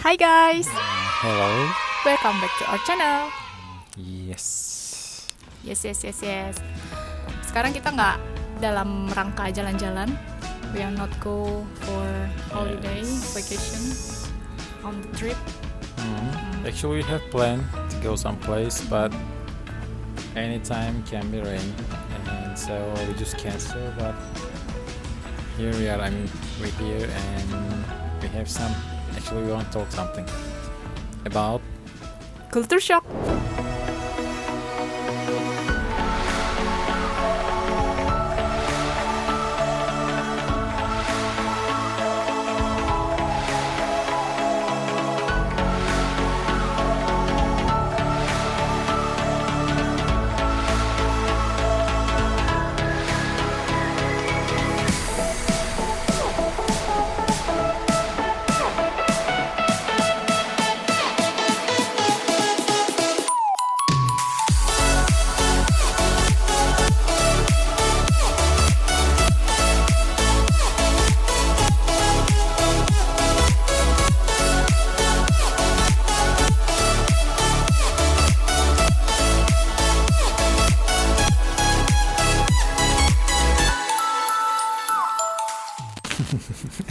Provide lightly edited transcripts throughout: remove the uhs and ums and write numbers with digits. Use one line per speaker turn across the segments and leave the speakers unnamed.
Hi guys,
Hello.
welcome back to our channel.
Yes.
Yes. Sekarang kita nggak dalam rangka jalan-jalan. We are not go for holiday, vacation, on the trip.
Actually, we have planned to go someplace, but anytime can be rain, and so we just cancel. But here we are. We're here, and we have some. Actually, we want to talk something about
Culture shock.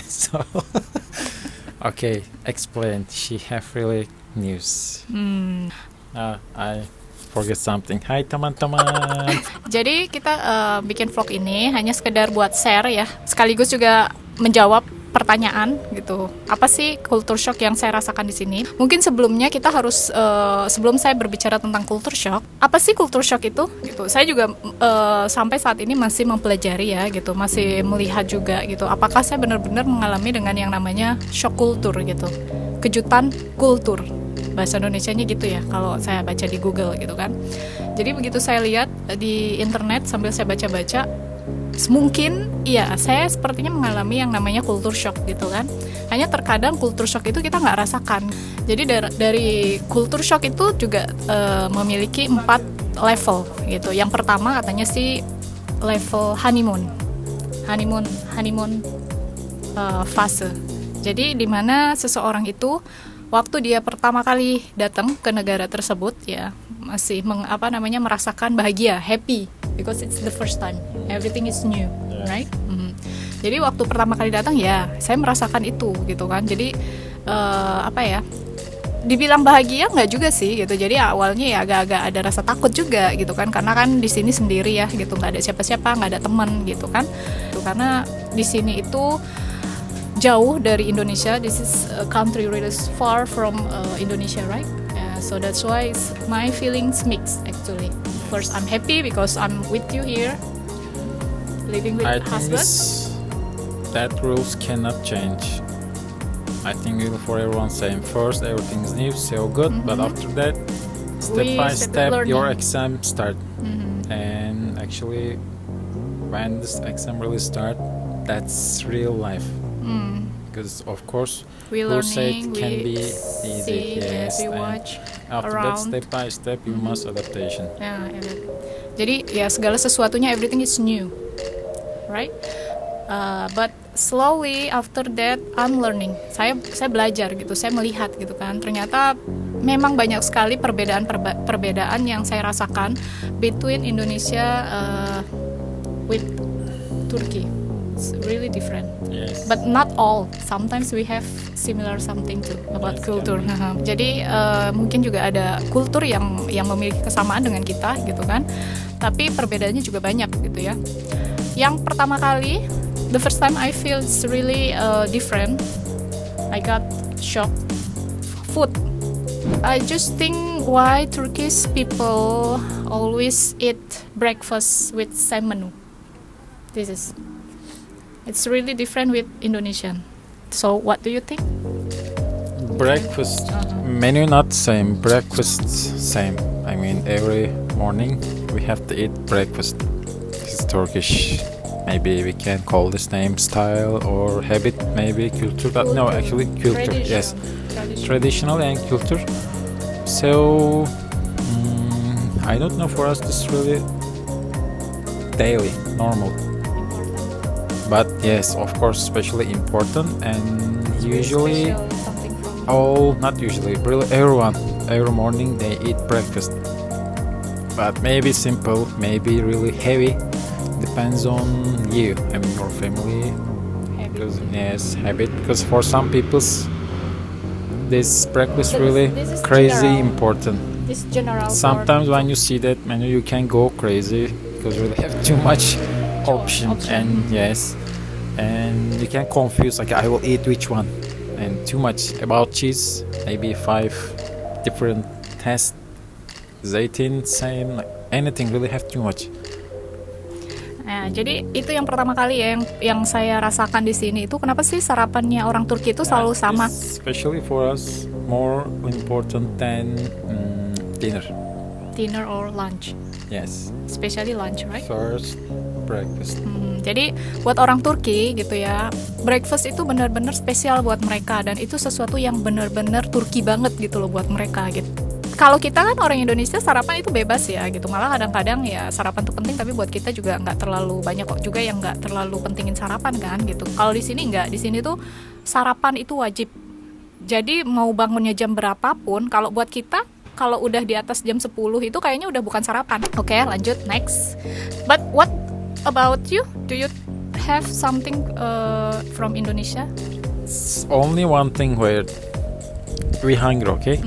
so. Okay, explain. She have really news. I forget something. Hai teman-teman.
Jadi kita bikin vlog ini hanya sekedar buat share ya, sekaligus juga menjawab pertanyaan gitu. Apa sih culture shock yang saya rasakan di sini? Mungkin sebelumnya kita harus sebelum saya berbicara tentang culture shock, apa sih culture shock itu? Gitu. Saya juga sampai saat ini masih mempelajari ya gitu, masih melihat juga gitu. Apakah saya benar-benar mengalami dengan yang namanya shock culture gitu, kejutan kultur. Bahasa Indonesianya gitu ya kalau saya baca di Google gitu kan. Jadi begitu saya lihat di internet sambil saya baca-baca, mungkin iya saya sepertinya mengalami yang namanya culture shock gitu kan. Hanya terkadang culture shock itu kita nggak rasakan. Jadi dari culture shock itu juga memiliki 4 level gitu. Yang pertama katanya sih level honeymoon fase. Jadi di mana seseorang itu waktu dia pertama kali datang ke negara tersebut ya masih merasakan bahagia, happy because it's the first time, everything is new, right? Jadi waktu pertama kali datang ya saya merasakan itu gitu kan. Jadi dibilang bahagia nggak juga sih gitu. Jadi awalnya ya agak-agak ada rasa takut juga gitu kan, karena kan di sini sendiri ya gitu, nggak ada siapa-siapa, nggak ada teman gitu kan. Karena di sini itu jauh dari Indonesia. This is a country really far from Indonesia, right? So that's why my feelings mixed actually. First, I'm happy because I'm with you here, living with
I think
husband.
that rules cannot change. I think for everyone same. First, everything's new, so good, but after that, step
We
by
start
step, your
learning.
exam start. And actually, when this exam really start, that's real life. Because of course,
We
who said
learning,
it can
we
be
see,
easy? Yes,
we
and
watch
after that,
around.
step by step, you must adaptation.
Ya. Jadi ya segala sesuatunya everything is new, right? But slowly after that I'm learning. Saya belajar gitu, saya melihat gitu kan. Ternyata memang banyak sekali perbedaan yang saya rasakan between Indonesia with Turkey. It's really different.
Yes.
But not all. Sometimes we have similar something too about
Yes,
culture. Jadi mungkin juga ada kultur yang memiliki kesamaan dengan kita gitu kan. Tapi perbedaannya juga banyak gitu ya. Yang pertama kali, the first time I feel it's really different. I got shocked. Food. I just think why Turkish people always eat breakfast with same menu. It's really different with Indonesian. So what do you think?
Breakfast menu not same. Breakfast same. I mean every morning we have to eat breakfast. This is Turkish. Maybe we can call this name style or habit, maybe culture. But no, actually culture. Yes, traditional and culture. So I don't know. For us, this is really daily, normal. But yes, of course, especially important and usually
Special something from
not usually, really everyone, every morning they eat breakfast. But maybe simple, maybe really heavy. Depends on you, I mean your family. Because, yes, habit. Because for some people's, this breakfast really
This is
crazy
general.
important.
This general.
Sometimes when you see that menu, you can go crazy because you really have too much option. And yes, and you can confuse like I will eat which one, and too much about cheese, maybe 5 different tests, zeytin same, like anything really have too much.
Nah, jadi itu yang pertama kali ya yang saya rasakan di sini itu kenapa sih sarapannya orang Turki itu selalu sama?
Especially for us, more important than dinner.
Dinner or lunch,
Yes,
especially lunch, right?
first breakfast.
Jadi buat orang Turki gitu ya, breakfast itu benar-benar spesial buat mereka dan itu sesuatu yang benar-benar Turki banget gitu loh buat mereka gitu. Kalau kita kan orang Indonesia sarapan itu bebas ya gitu, malah kadang-kadang ya sarapan itu penting tapi buat kita juga nggak terlalu banyak kok juga yang nggak terlalu pentingin sarapan kan gitu. Kalau di sini nggak, di sini tuh sarapan itu wajib. Jadi mau bangunnya jam berapapun, kalau buat kita kalau udah di atas jam 10 itu kayaknya udah bukan sarapan. Oke, lanjut next. But what about you? Do you have something from Indonesia?
It's only one thing where we hungry, okay?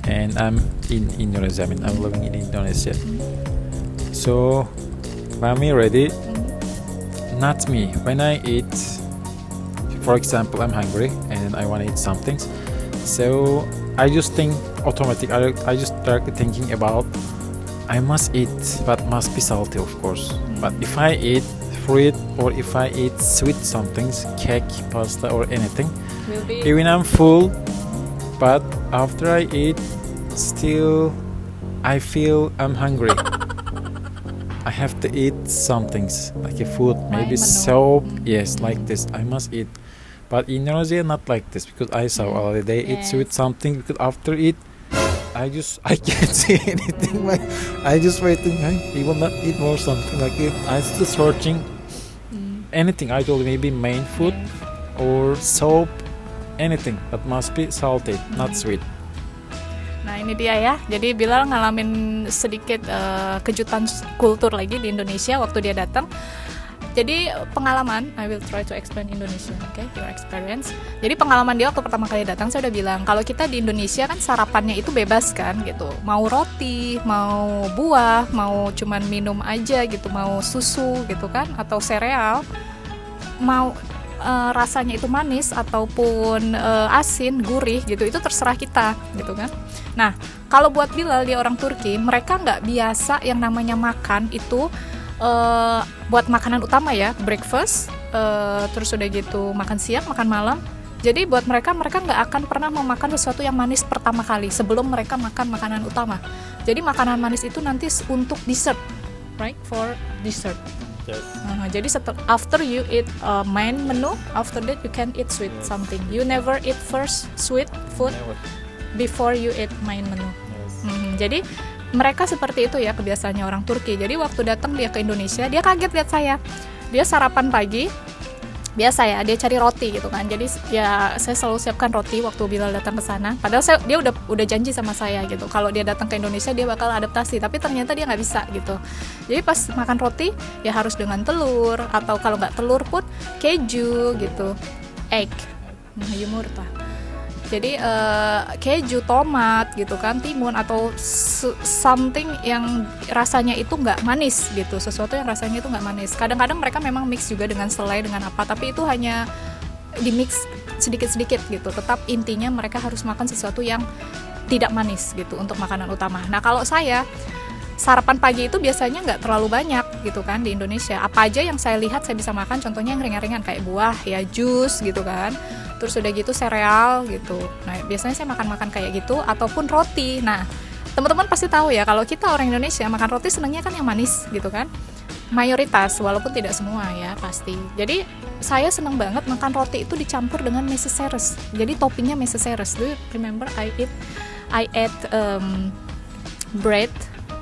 And I'm in Indonesia. I mean, I'm living in Indonesia. So, when we ready, not me. When I eat, for example, I'm hungry and I want to eat something. So, I just think automatic. I just directly thinking about I must eat, but must be salty, of course. But if I eat fruit or if I eat sweet somethings, cake, pasta, or anything,
Will be
even I'm full, but after I eat, still I feel I'm hungry. I have to eat some things like a food, maybe
menu.
soap. Yes, like this. I must eat. But in Indonesia, not like this because I saw already they eat
Yes.
sweet something because after eat, I can't see anything. Like I just waiting. He will not eat more something like it. I still searching anything. I told you maybe main food or soap, anything, but must be salty, not sweet.
Nah ini dia ya, jadi Bilal ngalamin sedikit kejutan kultur lagi di Indonesia waktu dia datang. Jadi pengalaman, I will try to explain Indonesia, okay, your experience. Jadi pengalaman dia waktu pertama kali datang, saya udah bilang kalau kita di Indonesia kan sarapannya itu bebas kan gitu, mau roti, mau buah, mau cuman minum aja gitu, mau susu gitu kan, atau sereal, mau rasanya itu manis ataupun asin, gurih gitu, itu terserah kita gitu kan. Nah kalau buat Bilal dia orang Turki, mereka nggak biasa yang namanya makan itu buat makanan utama ya, breakfast, terus udah gitu makan siang, makan malam. Jadi buat mereka nggak akan pernah memakan sesuatu yang manis pertama kali sebelum mereka makan makanan utama. Jadi makanan manis itu nanti untuk dessert, right? For dessert.
Yes.
Jadi after you eat main menu, after that you can eat sweet something. You never eat first sweet food before you eat main menu.
Yes.
Jadi mereka seperti itu ya kebiasaannya orang Turki. Jadi waktu datang dia ke Indonesia, dia kaget lihat saya. Dia sarapan pagi, biasa ya, dia cari roti gitu kan. Jadi ya saya selalu siapkan roti waktu Bilal datang ke sana. Padahal dia udah janji sama saya gitu. Kalau dia datang ke Indonesia dia bakal adaptasi, tapi ternyata dia nggak bisa gitu. Jadi pas makan roti ya harus dengan telur atau kalau nggak telur pun keju gitu, egg, yumurta. Jadi keju, tomat gitu kan, timun atau something yang rasanya itu nggak manis gitu, sesuatu yang rasanya itu nggak manis. Kadang-kadang mereka memang mix juga dengan selai dengan apa, tapi itu hanya di mix sedikit-sedikit gitu. Tetap intinya mereka harus makan sesuatu yang tidak manis gitu untuk makanan utama. Nah kalau saya sarapan pagi itu biasanya nggak terlalu banyak gitu kan di Indonesia. Apa aja yang saya lihat saya bisa makan, contohnya yang ringan-ringan kayak buah ya, jus gitu kan. Terus udah gitu sereal gitu. Nah biasanya saya makan kayak gitu ataupun roti. Nah teman-teman pasti tahu ya kalau kita orang Indonesia makan roti senangnya kan yang manis gitu kan. Mayoritas walaupun tidak semua ya pasti. Jadi saya senang banget makan roti itu dicampur dengan meseseres. Jadi toppingnya meseseres. Do you remember I ate bread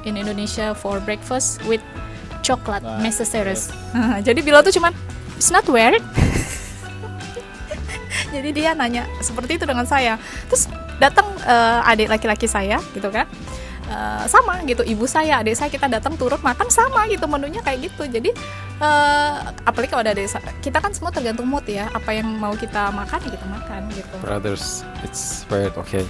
in Indonesia for breakfast with coklat meseseres. Jadi Bilal tuh cuman it's not weird. Jadi dia nanya seperti itu dengan saya. Terus datang adik laki-laki saya gitu kan. Sama gitu, ibu saya, adik saya, kita datang turut makan sama gitu, menunya kayak gitu. Jadi apalagi kalau ada adik kita kan semua tergantung mood ya, apa yang mau kita makan ya kita makan gitu.
Brothers, it's weird, okay.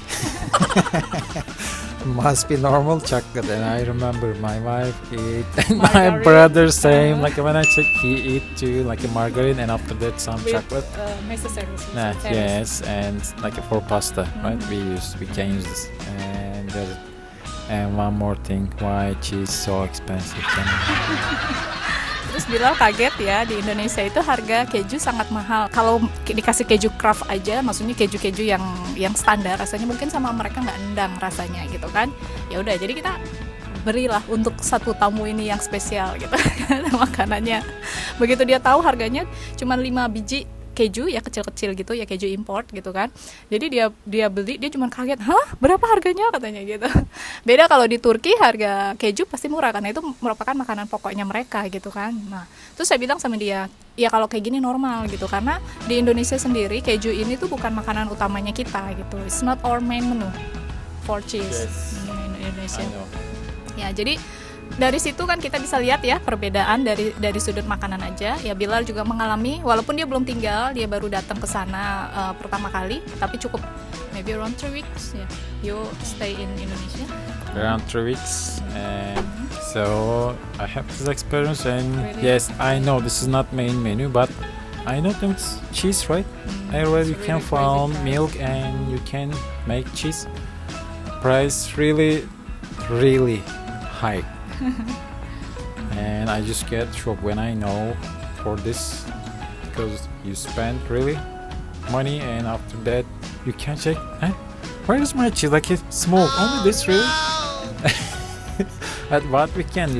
Must be normal chocolate, and I remember my wife eat and my
Margarine.
brother same, like when I check he eat too, like a margarine and after that some
With,
chocolate.
necessary.
Nah, yes, and like for pasta, right? We can use this. And one more thing, why cheese so expensive?
Terus Bilal kaget ya, di Indonesia itu harga keju sangat mahal. Kalau dikasih keju craft aja, maksudnya keju-keju yang standar, rasanya mungkin sama mereka nggak endang rasanya gitu kan. Ya udah, jadi kita berilah untuk satu tamu ini yang spesial gitu makanannya. Begitu dia tahu harganya cuma 5 biji keju ya, kecil-kecil gitu ya, keju import gitu kan. Jadi dia beli, dia cuma kaget, hah berapa harganya katanya gitu. Beda kalau di Turki harga keju pasti murah karena itu merupakan makanan pokoknya mereka gitu kan. Nah terus saya bilang sama dia, ya kalau kayak gini normal gitu, karena di Indonesia sendiri keju ini tuh bukan makanan utamanya kita gitu. It's not our main menu for cheese in Indonesia. Ya jadi dari situ kan kita bisa lihat ya perbedaan dari sudut makanan aja. Ya Bilal juga mengalami, walaupun dia belum tinggal, dia baru datang ke sana pertama kali, tapi cukup maybe around 3 weeks ya. You stay in Indonesia.
Around 3 weeks, and so I have this experience, and
Really?
yes, I know this is not main menu, but I know it's cheese, right? Everywhere you
it's
can
really
find
crazy.
milk and you can make cheese. Price really high. And I just get shocked when I know for this, because you spend really money and after that you can check, where is my cheese, like it's small, only this really. But what we can,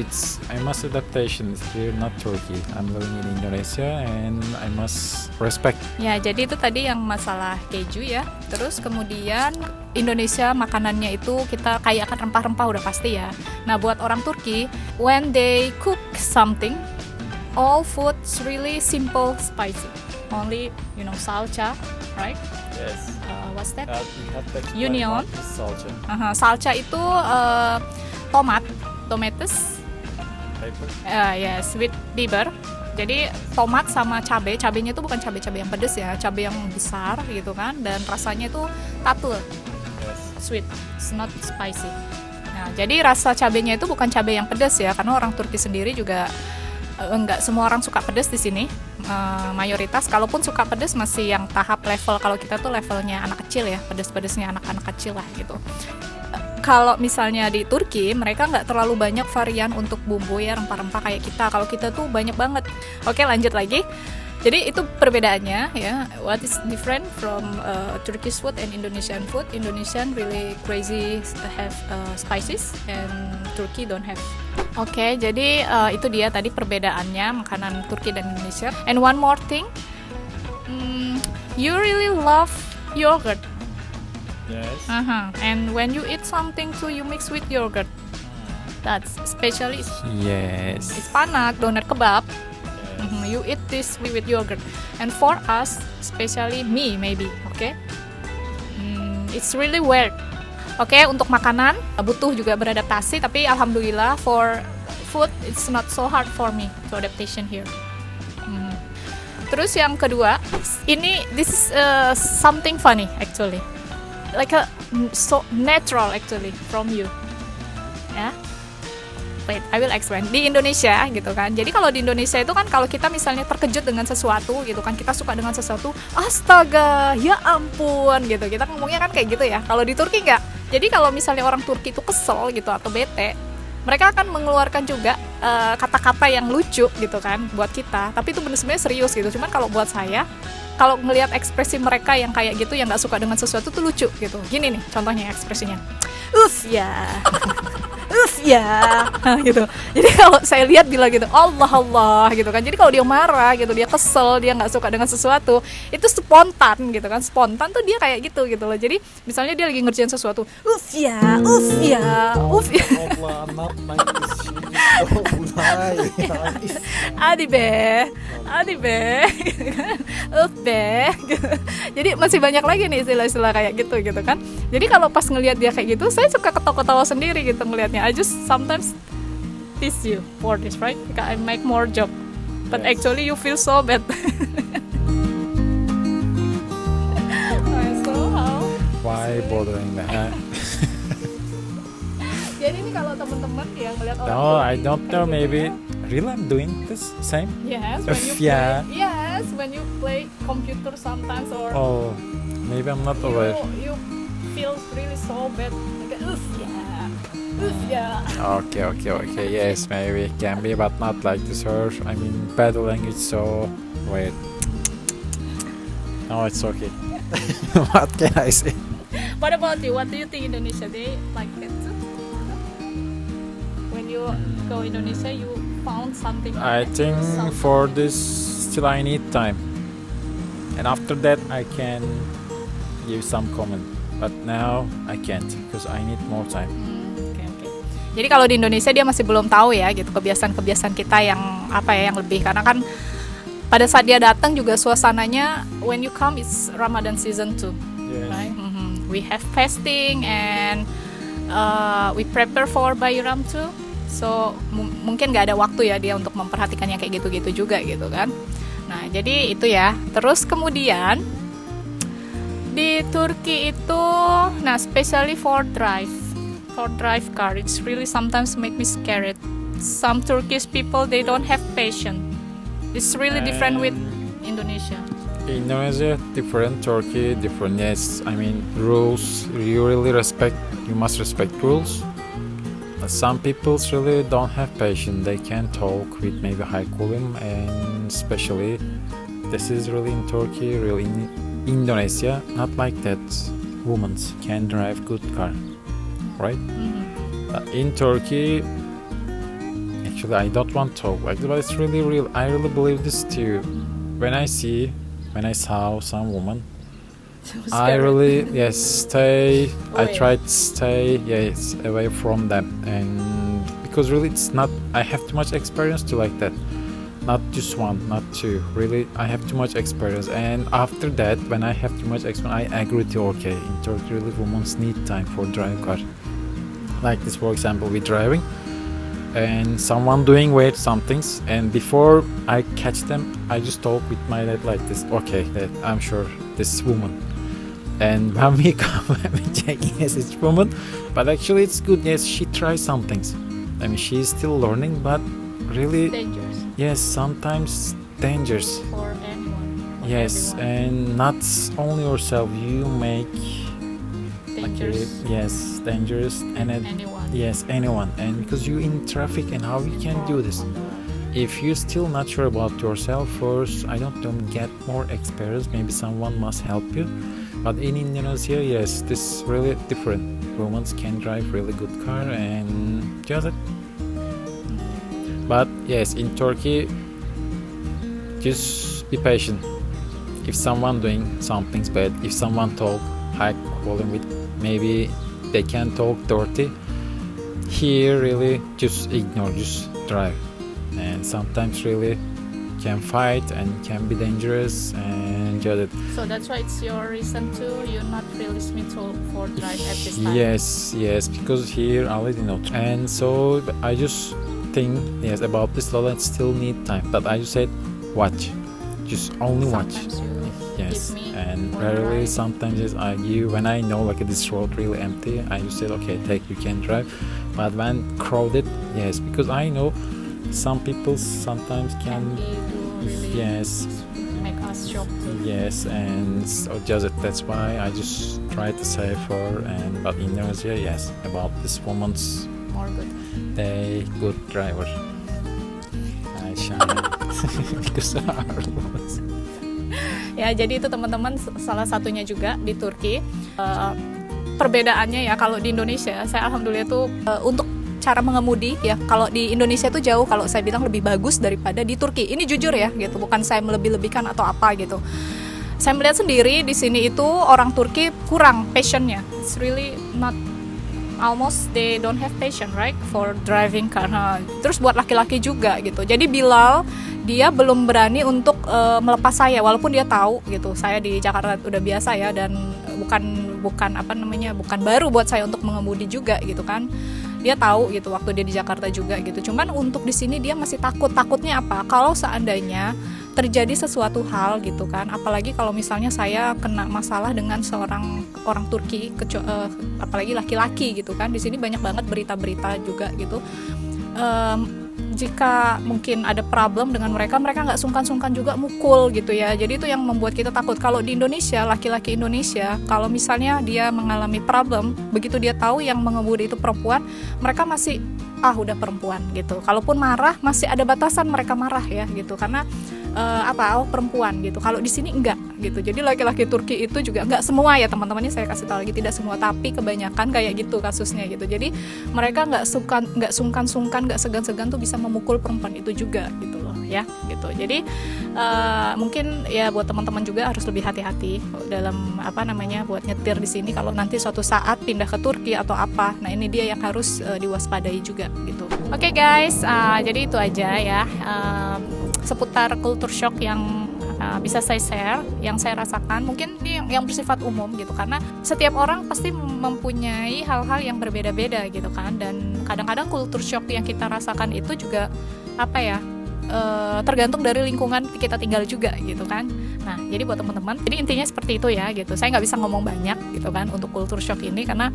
I must adaptation here, not Turkey. I'm living in Indonesia and I must respect.
Ya, jadi itu tadi yang masalah keju ya. Terus kemudian Indonesia makanannya itu kita kaya akan rempah-rempah udah pasti ya. Nah, buat orang Turki, when they cook something, all foods really simple, spicy. Only, salsa, right?
Yes.
What's that?
We have to
Union.
Salsa.
Salsa itu tomatoes,
Pepper.
yes, with pepper. Jadi tomat sama cabenya itu bukan cabai yang pedas ya, cabai yang besar gitu kan, dan rasanya itu tatul,
Yes.
sweet, it's not spicy. Nah, jadi rasa cabenya itu bukan cabai yang pedas ya, karena orang Turki sendiri juga enggak semua orang suka pedas di sini. Mayoritas, kalaupun suka pedas masih yang tahap level, kalau kita tuh levelnya anak kecil ya, pedas-pedasnya anak-anak kecil lah gitu. Kalau misalnya di Turki, mereka nggak terlalu banyak varian untuk bumbu ya, rempah-rempah kayak kita. Kalau kita tuh banyak banget. Oke, lanjut lagi. Jadi itu perbedaannya ya. What is different from Turkish food and Indonesian food? Indonesian really crazy have spices and Turkey don't have. Oke, jadi itu dia tadi perbedaannya makanan Turki dan Indonesia. And one more thing, you really love yogurt.
Yes.
And when you eat something too, you mix with yogurt. That's especially
Yes.
it's panak, donat kebab. You eat this with yogurt. And for us, especially me maybe, okay? It's really weird. Oke, untuk makanan butuh juga beradaptasi, tapi alhamdulillah for food it's not so hard for me to adaptation here. Terus yang kedua, this is something funny actually. Like so natural actually from you. Ya. Wait, I will explain. Di Indonesia gitu kan. Jadi kalau di Indonesia itu kan kalau kita misalnya terkejut dengan sesuatu gitu kan, kita suka dengan sesuatu, astaga, ya ampun gitu. Kita ngomongnya kan kayak gitu ya. Kalau di Turki enggak. Jadi kalau misalnya orang Turki itu kesel gitu atau bete, mereka akan mengeluarkan juga kata-kata yang lucu gitu kan buat kita. Tapi itu sebenarnya serius gitu. Cuman kalau buat saya, kalau ngelihat ekspresi mereka yang kayak gitu, yang nggak suka dengan sesuatu tuh lucu gitu. Gini nih contohnya ekspresinya. Ya. ya, gitu. Jadi kalau saya lihat bila gitu, Allah Allah gitu kan. Jadi kalau dia marah gitu, dia kesel, dia nggak suka dengan sesuatu, itu spontan gitu kan. Spontan tuh dia kayak gitu loh. Jadi misalnya dia lagi ngerjain sesuatu, ya, ya.
Allah, not like this.
Adi be, gitu kan. Be, gitu. Jadi masih banyak lagi nih istilah-istilah kayak gitu kan. Jadi kalau pas ngelihat dia kayak gitu, saya suka ketawa-ketawa sendiri gitu ngelihatnya. I just sometimes tease you for this, right? Because I make more job, but
Yes.
actually you feel so bad. So how?
Why bothering that?
Jadi ini kalau teman-teman yang ngelihat orang
No,
tua
I
ini
don't know.
kayak gitu,
Maybe really I'm doing this same.
Yes, when you play,
Yeah.
yes, when you play computer sometimes or
Oh, maybe I'm not aware.
you feel really so bad. Like, yeah.
Okay. Yes, maybe it can be, but not like this. Or I mean, bad language. So wait. No, it's okay. What can I say?
What about you? What do you think Indonesia? They like that too? When you go Indonesia, you found something.
I think
Something.
for this still I need time, and after that I can give some comment. But now I can't because I need more time.
Oke. Jadi kalau di Indonesia dia masih belum tahu ya gitu kebiasaan-kebiasaan kita yang apa ya yang lebih, karena kan pada saat dia datang juga suasananya when you come it's Ramadan season 2, right? We have fasting and we prepare for Bayram too. So mungkin nggak ada waktu ya dia untuk memperhatikan yang kayak gitu-gitu juga gitu kan. Nah jadi itu ya. Terus kemudian di Turki itu, nah especially for drive car, it's really sometimes make me scared. Some Turkish people they don't have patience. It's really different with Indonesia.
Indonesia different, Turkey different. Yes, I mean rules. You really respect. You must respect rules. Some people really don't have patience. They can talk with maybe high volume, and especially this is really in Turkey, really in Indonesia, not like that. Women can drive good car, right? In Turkey, actually, I don't want to talk like that, but it's really real. I really believe this too. When I saw some woman, I really stay. I
Away.
try to stay away from them, and because really it's not. I have too much experience to like that. Not just one, not two. Really, I have too much experience, and after that, when I have too much experience, I agree to okay. In Turkey, really, women need time for drive car. Like this, for example, we driving, and someone doing weird some things, and before I catch them, I just talk with my dad like this. Okay, that I'm sure this woman. And when we come, we check, yes, it's woman, but actually it's good. Yes, she tries some things. I mean, she's still learning, but really,
Dangerous
yes, sometimes dangerous.
for anyone. For
Yes,
everyone.
and not only yourself. You make
Dangerous.
yes, dangerous, and
Anyone.
yes, anyone. And because you in traffic, and how you can do this? If you still not sure about yourself, first I don't get more experience. Maybe someone must help you. But in Indonesia, yes, this is really different. Women can drive really good car and just it. But yes, in Turkey, just be patient. If someone doing something's bad, if someone talk high volume with, maybe they can talk dirty. Here, really, just ignore, just drive. And sometimes really can fight and can be dangerous and just it.
So that's why it's your reason too. You're not really smooth for drive at this time.
Yes, because here I already know. And so I just think yes about this law. I still need time, but I just said watch, just only watch.
Sometimes you
Yes,
give me
and
one
rarely
ride.
sometimes yes, when I know like this road really empty, I just said okay, take you can drive. But when crowded, yes, because I know some people sometimes
Can
can
be do really
yes.
make us shock too.
Yes, and so just that's why I just try to save her. And but in Indonesia, yes, about this woman's
More good.
they good driver. I shine because our women's.
Ya, jadi itu teman-teman salah satunya juga di Turki. Perbedaannya ya kalau di Indonesia, saya alhamdulillah tuh untuk cara mengemudi ya. Kalau di Indonesia tuh jauh, kalau saya bilang lebih bagus daripada di Turki. Ini jujur ya gitu, bukan saya melebih-lebihkan atau apa gitu. Saya melihat sendiri di sini itu orang Turki kurang passionnya. It's really not, almost they don't have passion right for driving karena terus buat laki-laki juga gitu. Jadi Bilal dia belum berani untuk melepas saya walaupun dia tahu gitu. Saya di Jakarta udah biasa ya dan bukan apa namanya, bukan baru buat saya untuk mengemudi juga gitu kan. Dia tahu gitu waktu dia di Jakarta juga gitu. Cuman untuk di sini dia masih takut. Takutnya apa? Kalau seandainya terjadi sesuatu hal gitu kan, apalagi kalau misalnya saya kena masalah dengan seorang orang Turki, apalagi laki-laki gitu kan. Di sini banyak banget berita-berita juga gitu. Jika mungkin ada problem dengan mereka nggak sungkan-sungkan juga mukul gitu ya. Jadi itu yang membuat kita takut. Kalau di Indonesia, laki-laki Indonesia, kalau misalnya dia mengalami problem, begitu dia tahu yang mengemudi itu perempuan, mereka masih udah perempuan gitu. Kalaupun marah masih ada batasan mereka marah ya gitu, karena perempuan gitu. Kalau di sini enggak gitu. Jadi laki-laki Turki itu juga enggak semua ya teman-temannya, saya kasih tahu lagi, tidak semua, tapi kebanyakan kayak gitu kasusnya gitu. Jadi mereka enggak sungkan-sungkan, enggak segan-segan tuh bisa memukul perempuan itu juga gitu loh ya gitu. Jadi mungkin ya buat teman-teman juga harus lebih hati-hati dalam buat nyetir di sini kalau nanti suatu saat pindah ke Turki atau apa. Nah ini dia yang harus diwaspadai juga gitu. Oke guys, jadi itu aja ya seputar culture shock yang bisa saya share, yang saya rasakan. Mungkin ini yang bersifat umum gitu, karena setiap orang pasti mempunyai hal-hal yang berbeda-beda gitu kan. Dan kadang-kadang culture shock yang kita rasakan itu juga tergantung dari lingkungan kita tinggal juga gitu kan. Nah jadi buat teman-teman, jadi intinya seperti itu ya gitu. Saya nggak bisa ngomong banyak gitu kan untuk culture shock ini, karena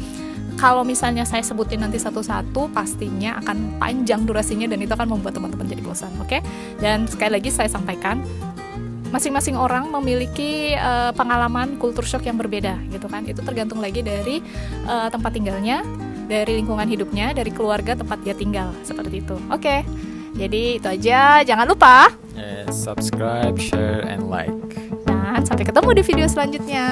kalau misalnya saya sebutin nanti satu-satu pastinya akan panjang durasinya dan itu akan membuat teman-teman jadi bosan. Oke? Dan sekali lagi saya sampaikan, masing-masing orang memiliki pengalaman culture shock yang berbeda gitu kan. Itu tergantung lagi dari tempat tinggalnya, dari lingkungan hidupnya, dari keluarga tempat dia tinggal, seperti itu. Oke? Jadi itu aja, jangan lupa
subscribe, share, and like.
dan sampai ketemu di video selanjutnya.